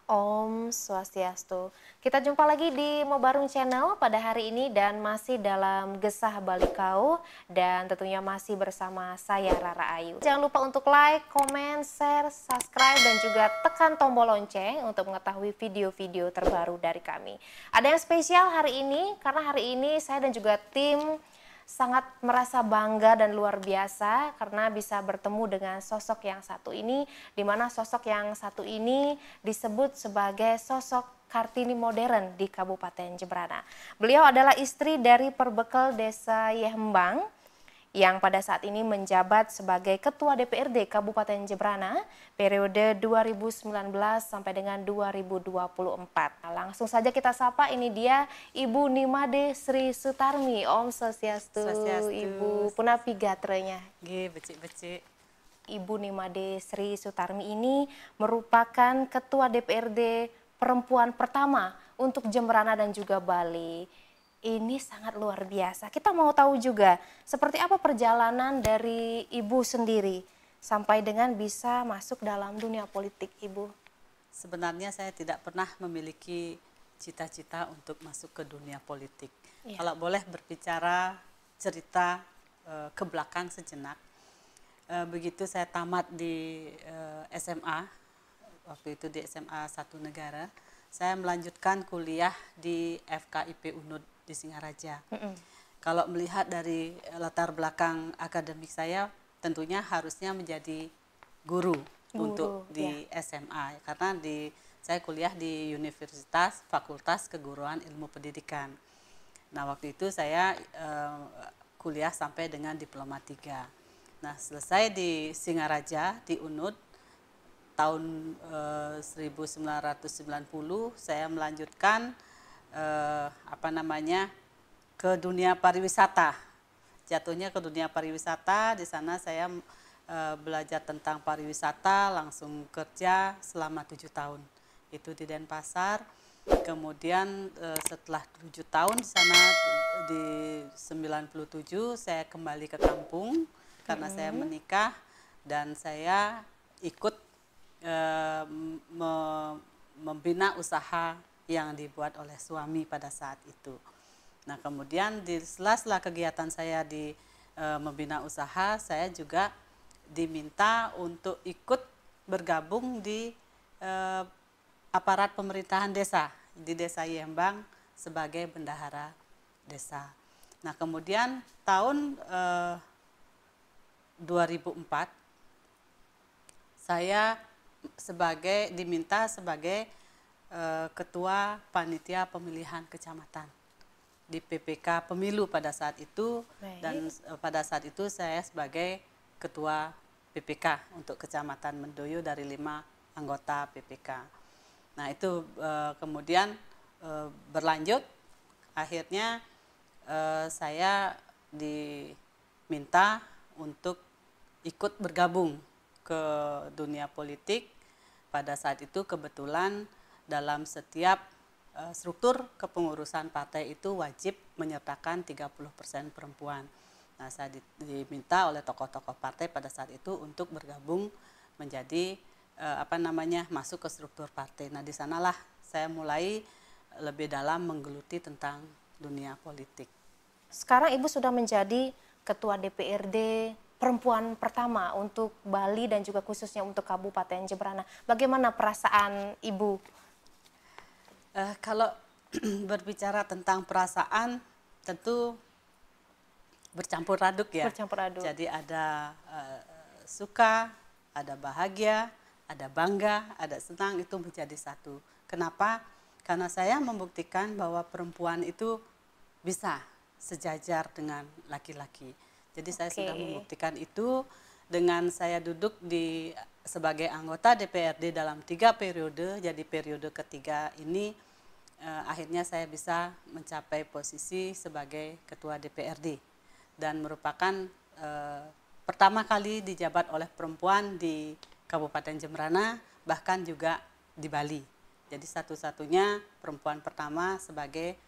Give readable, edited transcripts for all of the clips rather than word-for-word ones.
Om Swastiastu. Kita jumpa lagi di Mobarung Channel pada hari ini dan masih dalam Gesah Balikau dan tentunya masih bersama saya Rara Ayu. Jangan lupa untuk like, comment, share, subscribe dan juga tekan tombol lonceng untuk mengetahui video-video terbaru dari kami. Ada yang spesial hari ini karena hari ini saya dan juga tim sangat merasa bangga dan luar biasa karena bisa bertemu dengan sosok yang satu ini, di mana sosok yang satu ini disebut sebagai sosok Kartini modern di Kabupaten Jemberana. Beliau adalah istri dari Perbekal Desa Yehembang yang pada saat ini menjabat sebagai Ketua DPRD Kabupaten Jemberana periode 2019 sampai dengan 2024. Nah, langsung saja kita sapa, ini dia Ibu Nimade Sri Sutarmi. Om Swastiastu, Ibu Punapi gatrenya. Becik-becik. Ibu Nimade Sri Sutarmi ini merupakan Ketua DPRD perempuan pertama untuk Jemberana dan juga Bali. Ini sangat luar biasa. Kita mau tahu juga seperti apa perjalanan dari Ibu sendiri sampai dengan bisa masuk dalam dunia politik, Ibu. Sebenarnya saya tidak pernah memiliki cita-cita untuk masuk ke dunia politik. Ya. Kalau boleh berbicara cerita ke belakang sejenak, begitu saya tamat di SMA, waktu itu di SMA 1 Negara, saya melanjutkan kuliah di FKIP UNUD di Singaraja. Kalau melihat dari latar belakang akademik saya, tentunya harusnya menjadi guru untuk di SMA, karena saya kuliah di Universitas Fakultas Keguruan Ilmu Pendidikan. Nah, waktu itu saya kuliah sampai dengan diploma 3. Nah, selesai di Singaraja di UNUD tahun 1990, saya melanjutkan ke dunia pariwisata. Jatuhnya ke dunia pariwisata. Di sana saya belajar tentang pariwisata, langsung kerja selama 7 tahun. Itu di Denpasar. Kemudian setelah 7 tahun di sana, di 97 saya kembali ke kampung karena saya menikah dan saya ikut membina usaha yang dibuat oleh suami pada saat itu. Nah, kemudian di sela-sela kegiatan saya di membina usaha, saya juga diminta untuk ikut bergabung di aparat pemerintahan desa di Desa Yehembang sebagai bendahara desa. Nah, kemudian tahun 2004 saya diminta sebagai Ketua Panitia Pemilihan Kecamatan di PPK Pemilu pada saat itu. Baik. Dan pada saat itu saya sebagai Ketua PPK untuk Kecamatan Mendoyo dari 5 anggota PPK. Nah, itu kemudian berlanjut, akhirnya saya diminta untuk ikut bergabung ke dunia politik. Pada saat itu kebetulan dalam setiap struktur kepengurusan partai itu wajib menyertakan 30% perempuan. Nah, saya diminta oleh tokoh-tokoh partai pada saat itu untuk bergabung menjadi masuk ke struktur partai. Nah, di sanalah saya mulai lebih dalam menggeluti tentang dunia politik. Sekarang Ibu sudah menjadi Ketua DPRD perempuan pertama untuk Bali dan juga khususnya untuk Kabupaten Jemberana. Bagaimana perasaan Ibu? Kalau berbicara tentang perasaan, tentu bercampur aduk ya. Bercampur aduk. Jadi ada suka, ada bahagia, ada bangga, ada senang, itu menjadi satu. Kenapa? Karena saya membuktikan bahwa perempuan itu bisa sejajar dengan laki-laki. Jadi saya sudah membuktikan itu dengan saya duduk sebagai anggota DPRD dalam 3 periode. Jadi periode ketiga ini akhirnya saya bisa mencapai posisi sebagai Ketua DPRD dan merupakan pertama kali dijabat oleh perempuan di Kabupaten Jemberana, bahkan juga di Bali. Jadi satu-satunya perempuan pertama sebagai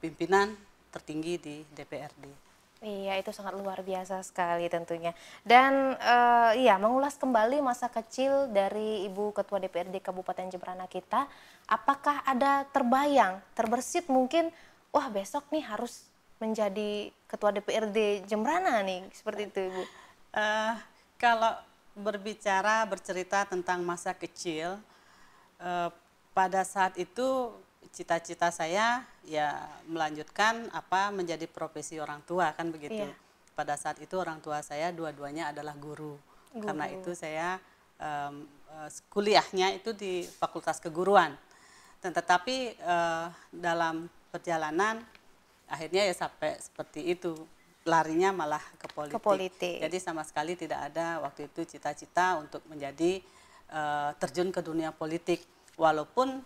pimpinan tertinggi di DPRD. Iya, itu sangat luar biasa sekali tentunya. Dan iya, mengulas kembali masa kecil dari Ibu Ketua DPRD Kabupaten Jemberana kita, apakah ada terbayang, terbersit mungkin, wah besok nih harus menjadi Ketua DPRD Jemberana nih, seperti itu Ibu? Eh, Kalau bercerita tentang masa kecil, eh, pada saat itu cita-cita saya ya melanjutkan menjadi profesi orang tua kan begitu. Iya, Pada saat itu orang tua saya dua-duanya adalah guru. Karena itu guru. saya kuliahnya itu di Fakultas Keguruan. Tetapi dalam perjalanan akhirnya ya sampai seperti itu, larinya malah ke Ke politik. politik. Jadi sama sekali tidak ada waktu itu cita-cita untuk menjadi terjun ke dunia politik, walaupun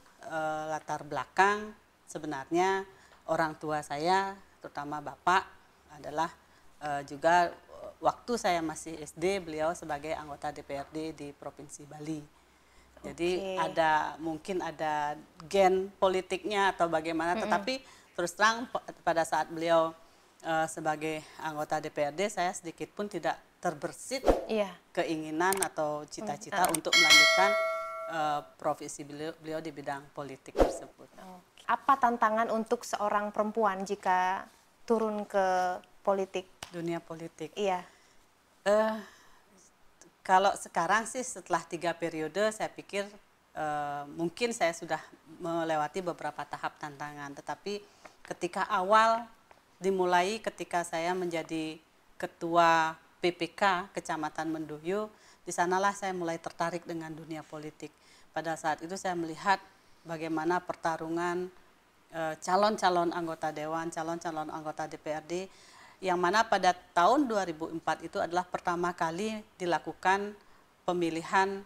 latar belakang sebenarnya orang tua saya terutama bapak adalah juga waktu saya masih SD beliau sebagai anggota DPRD di Provinsi Bali. Jadi Oke. mungkin ada gen politiknya atau bagaimana, tetapi terus terang pada saat beliau sebagai anggota DPRD saya sedikit pun tidak terbersit Iya. keinginan atau cita-cita untuk melanjutkan profesi beliau di bidang politik tersebut. Oke. Apa tantangan untuk seorang perempuan jika turun ke politik? Dunia politik. Iya. Eh, Kalau sekarang sih setelah 3 periode saya pikir mungkin saya sudah melewati beberapa tahap tantangan. Tetapi ketika awal dimulai ketika saya menjadi ketua PPK Kecamatan Menduyu, di sanalah saya mulai tertarik dengan dunia politik. Pada saat itu saya melihat bagaimana pertarungan calon-calon anggota dewan, calon-calon anggota DPRD, yang mana pada tahun 2004 itu adalah pertama kali dilakukan pemilihan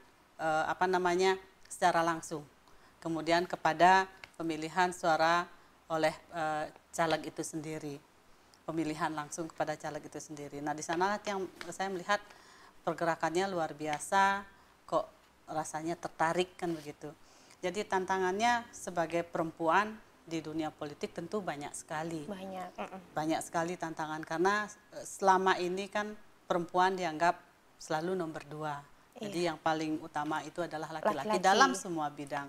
secara langsung. Kemudian kepada pemilihan suara oleh caleg itu sendiri. Pemilihan langsung kepada caleg itu sendiri. Nah, di sana yang saya melihat pergerakannya luar biasa, kok rasanya tertarik kan begitu. Jadi tantangannya sebagai perempuan di dunia politik tentu banyak sekali. Banyak sekali tantangan karena selama ini kan perempuan dianggap selalu nomor 2. Jadi yang paling utama itu adalah laki-laki dalam semua bidang.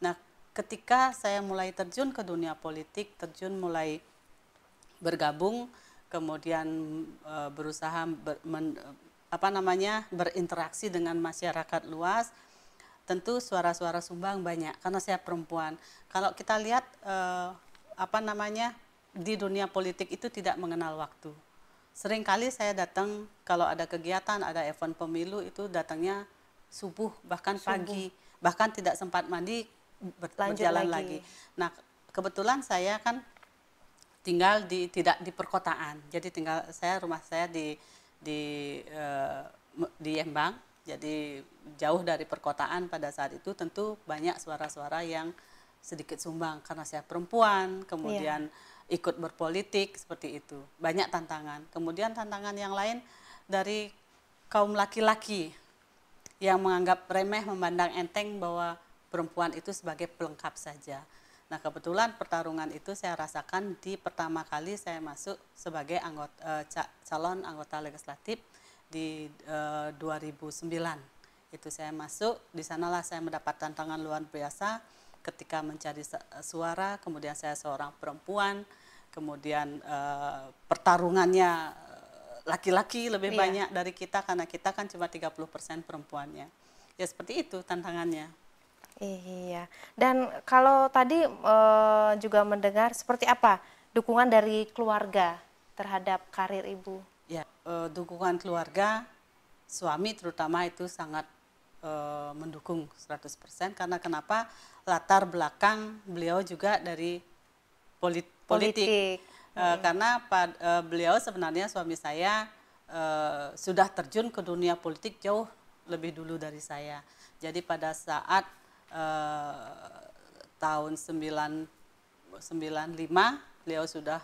Nah, ketika saya mulai terjun ke dunia politik, mulai bergabung, kemudian berusaha berinteraksi dengan masyarakat luas, tentu suara-suara sumbang banyak karena saya perempuan. Kalau kita lihat di dunia politik itu tidak mengenal waktu. Seringkali saya datang kalau ada kegiatan, ada event pemilu itu datangnya subuh bahkan pagi, bahkan tidak sempat mandi berjalan lagi. Nah, kebetulan saya kan tinggal tidak di perkotaan. Jadi rumah saya di Embang. Jadi jauh dari perkotaan pada saat itu tentu banyak suara-suara yang sedikit sumbang karena saya perempuan, kemudian ikut berpolitik seperti itu. Banyak tantangan. Kemudian tantangan yang lain dari kaum laki-laki yang menganggap remeh, memandang enteng bahwa perempuan itu sebagai pelengkap saja. Nah, kebetulan pertarungan itu saya rasakan di pertama kali saya masuk sebagai calon anggota legislatif di 2009. Itu saya masuk, di sanalah saya mendapat tantangan luar biasa ketika mencari suara, kemudian saya seorang perempuan, kemudian pertarungannya laki-laki lebih banyak dari kita karena kita kan cuma 30% perempuannya. Ya seperti itu tantangannya. Iya. Dan kalau tadi juga mendengar seperti apa dukungan dari keluarga terhadap karir Ibu? Ya, dukungan keluarga, suami terutama itu sangat mendukung 100% karena kenapa? Latar belakang beliau juga dari politik. Karena beliau sebenarnya suami saya sudah terjun ke dunia politik jauh lebih dulu dari saya. Jadi pada saat tahun 95 beliau sudah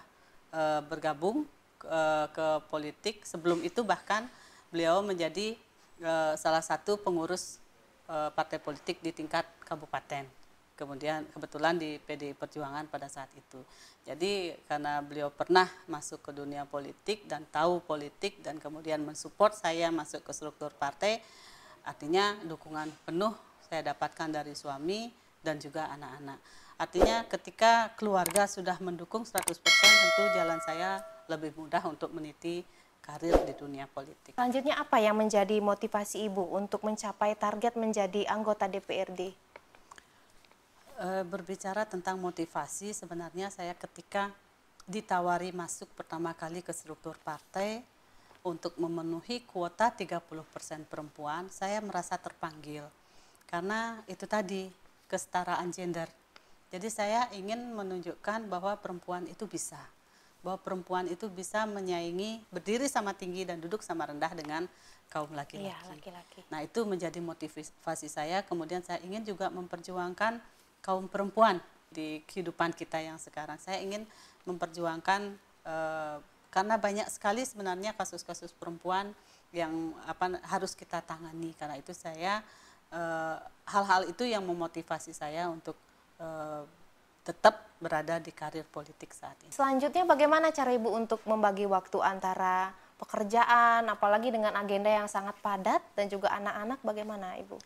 bergabung ke politik. Sebelum itu bahkan beliau menjadi salah satu pengurus partai politik di tingkat kabupaten. kemudian kebetulan di PDI Perjuangan pada saat itu. Jadi karena beliau pernah masuk ke dunia politik dan tahu politik dan kemudian mensupport saya masuk ke struktur partai, artinya dukungan penuh saya dapatkan dari suami dan juga anak-anak. Artinya ketika keluarga sudah mendukung 100%, tentu jalan saya lebih mudah untuk meniti karir di dunia politik. Selanjutnya apa yang menjadi motivasi Ibu untuk mencapai target menjadi anggota DPRD? Berbicara tentang motivasi, sebenarnya saya ketika ditawari masuk pertama kali ke struktur partai untuk memenuhi kuota 30% perempuan, saya merasa terpanggil. Karena itu tadi, kesetaraan gender. Jadi saya ingin menunjukkan bahwa perempuan itu bisa. Bahwa perempuan itu bisa menyaingi, berdiri sama tinggi dan duduk sama rendah dengan kaum laki-laki. Iya, laki-laki. Nah, itu menjadi motivasi saya. Kemudian saya ingin juga memperjuangkan kaum perempuan di kehidupan kita yang sekarang. Saya ingin memperjuangkan karena banyak sekali sebenarnya kasus-kasus perempuan yang harus kita tangani. Karena itu saya hal-hal itu yang memotivasi saya untuk tetap berada di karir politik saat ini. Selanjutnya bagaimana cara Ibu untuk membagi waktu antara pekerjaan, apalagi dengan agenda yang sangat padat dan juga anak-anak, bagaimana Ibu?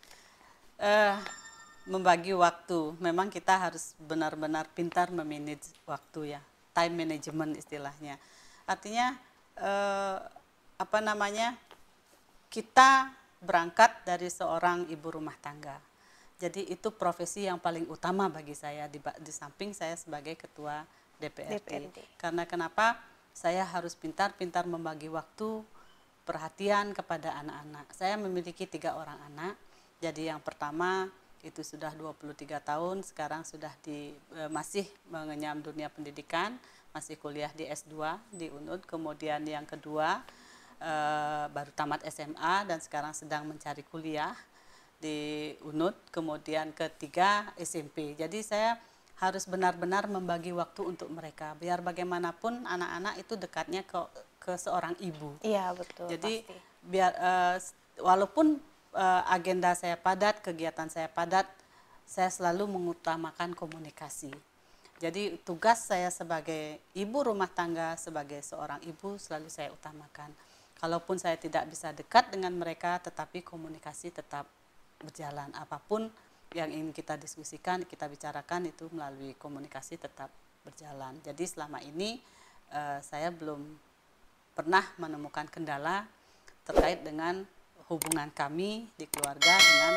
Membagi waktu, memang kita harus benar-benar pintar memanage waktu ya, time management istilahnya. Artinya kita berangkat dari seorang ibu rumah tangga. Jadi itu profesi yang paling utama bagi saya di samping saya sebagai ketua DPRD. Karena kenapa? Saya harus pintar-pintar membagi waktu, perhatian kepada anak-anak. Saya memiliki 3 orang anak. Jadi yang pertama itu sudah 23 tahun, sekarang sudah masih mengenyam dunia pendidikan, masih kuliah di S2 di UNUD. Kemudian yang kedua baru tamat SMA dan sekarang sedang mencari kuliah di UNUD. Kemudian ketiga SMP. Jadi saya harus benar-benar membagi waktu untuk mereka. Biar bagaimanapun anak-anak itu dekatnya ke seorang ibu. Iya, betul. Jadi pasti. biar walaupun agenda saya padat, kegiatan saya padat, saya selalu mengutamakan komunikasi. Jadi tugas saya sebagai ibu rumah tangga, sebagai seorang ibu selalu saya utamakan. Kalaupun saya tidak bisa dekat dengan mereka, tetapi komunikasi tetap berjalan. Apapun yang ingin kita diskusikan, kita bicarakan itu melalui komunikasi tetap berjalan. Jadi selama ini saya belum pernah menemukan kendala terkait dengan hubungan kami di keluarga dengan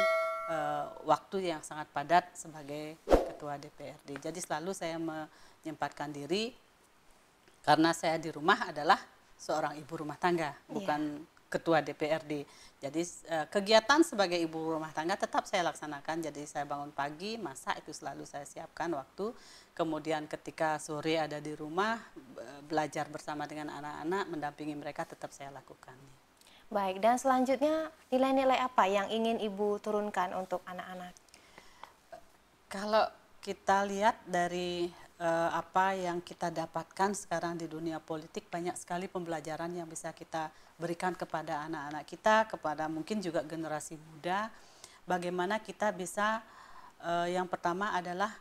waktu yang sangat padat sebagai ketua DPRD. Jadi selalu saya menyempatkan diri karena saya di rumah adalah seorang ibu rumah tangga, bukan ketua DPRD. Jadi kegiatan sebagai ibu rumah tangga tetap saya laksanakan. Jadi saya bangun pagi, masak itu selalu saya siapkan waktu. Kemudian ketika sore ada di rumah, belajar bersama dengan anak-anak, mendampingi mereka tetap saya lakukan. Baik, dan selanjutnya nilai-nilai apa yang ingin Ibu turunkan untuk anak-anak? Kalau kita lihat dari apa yang kita dapatkan sekarang di dunia politik, banyak sekali pembelajaran yang bisa kita berikan kepada anak-anak kita, kepada mungkin juga generasi muda. Bagaimana kita bisa, yang pertama adalah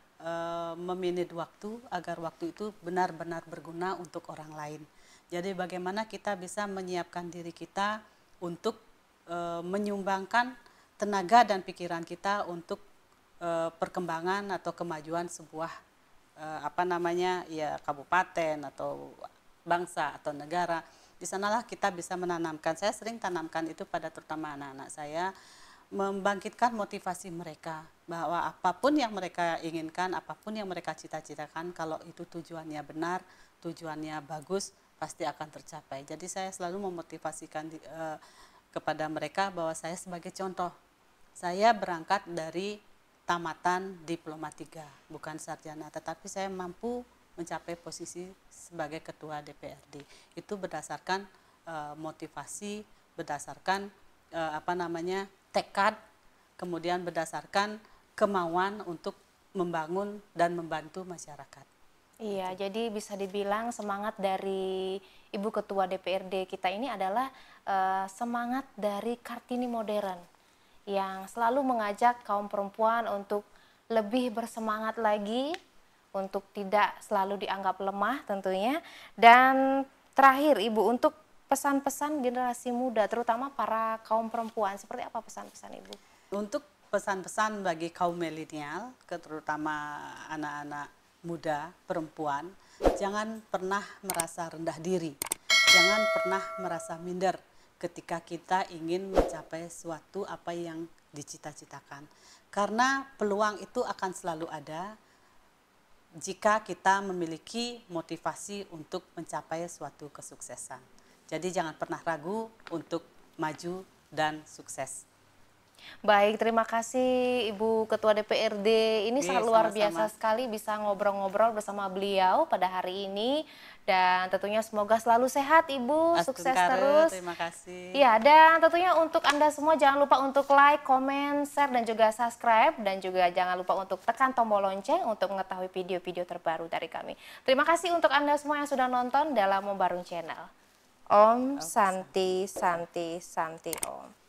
memanage waktu agar waktu itu benar-benar berguna untuk orang lain. Jadi bagaimana kita bisa menyiapkan diri kita untuk menyumbangkan tenaga dan pikiran kita untuk perkembangan atau kemajuan sebuah kabupaten atau bangsa atau negara. Di sanalah kita bisa menanamkan. Saya sering tanamkan itu pada terutama anak-anak saya, membangkitkan motivasi mereka bahwa apapun yang mereka inginkan, apapun yang mereka cita-citakan, kalau itu tujuannya benar, tujuannya bagus, pasti akan tercapai. Jadi saya selalu memotivasikan kepada mereka bahwa saya sebagai contoh, saya berangkat dari tamatan diploma 3, bukan sarjana, tetapi saya mampu mencapai posisi sebagai ketua DPRD. Itu berdasarkan motivasi, berdasarkan tekad, kemudian berdasarkan kemauan untuk membangun dan membantu masyarakat. Iya, jadi bisa dibilang semangat dari Ibu Ketua DPRD kita ini adalah semangat dari Kartini modern yang selalu mengajak kaum perempuan untuk lebih bersemangat lagi untuk tidak selalu dianggap lemah tentunya. Dan terakhir Ibu, untuk pesan-pesan generasi muda terutama para kaum perempuan, seperti apa pesan-pesan Ibu? Untuk pesan-pesan bagi kaum milenial, terutama anak-anak muda, perempuan, jangan pernah merasa rendah diri, jangan pernah merasa minder ketika kita ingin mencapai suatu apa yang dicita-citakan. Karena peluang itu akan selalu ada jika kita memiliki motivasi untuk mencapai suatu kesuksesan. Jadi jangan pernah ragu untuk maju dan sukses. Baik, terima kasih Ibu Ketua DPRD. Ini Oke, sangat luar sama-sama. biasa sekali bisa ngobrol-ngobrol bersama beliau pada hari ini. Dan tentunya semoga selalu sehat Ibu, sukses Astungkare, terus. terima kasih. Ya, dan tentunya untuk Anda semua jangan lupa untuk like, comment, share, dan juga subscribe. Dan juga jangan lupa untuk tekan tombol lonceng untuk mengetahui video-video terbaru dari kami. Terima kasih untuk Anda semua yang sudah nonton dalam Membarung Channel. Om Santi Santi Santi Om.